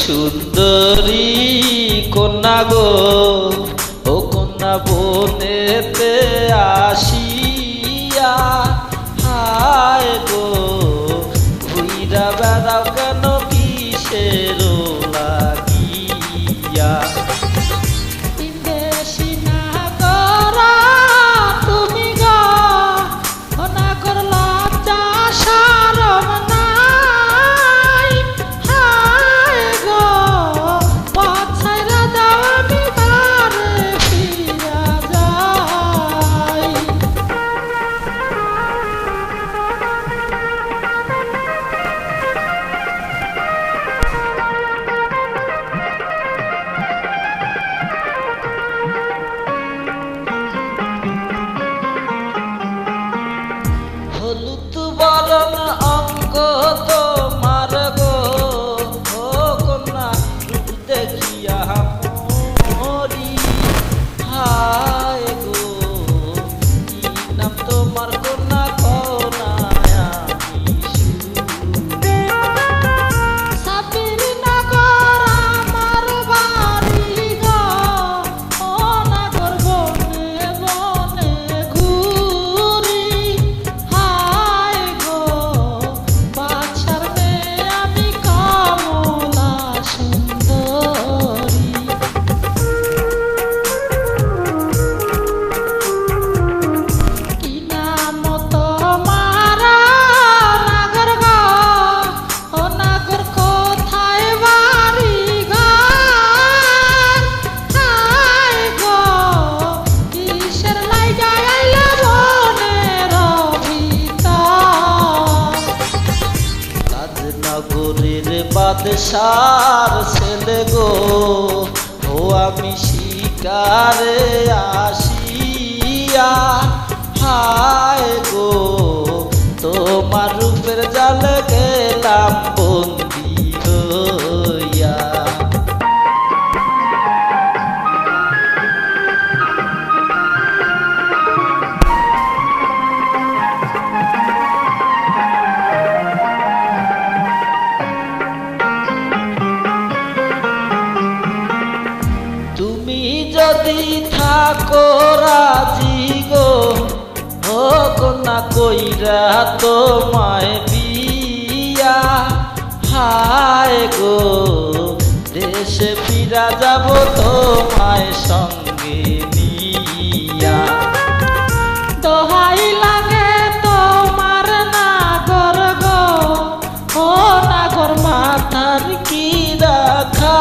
সুন্দরী কন্যা গো, ও কন্যা বনেতে আসিয়া হায় গো ঘুইরা বেড়াও কেন কিসের লাগিয়া। হলুদ বরণ অঙ্গ তোমার গো, ও কন্যা রূপ দেখিয়া মরি হায় গো। কি নাম তোমার কন্যা কন্যা নগরের বাদশার ছেলে গো, ও আমি শিকারে আসিয়া হায় গো তোমার রূপের জালে গেলাম বন্দী হইয়া। যদি থাকো রাজি গো, ও কন্যা কইরা তোমায় বিয়া হায় গো দেশে ফিরা যাব তোমায় সঙ্গে নিয়া। দোহাই লাগে তোমার নাগর গো, ও নাগর মাথার কি রাখা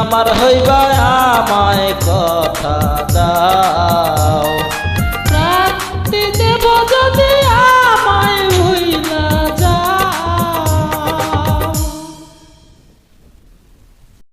আমার হইবা আমায় কথা দা।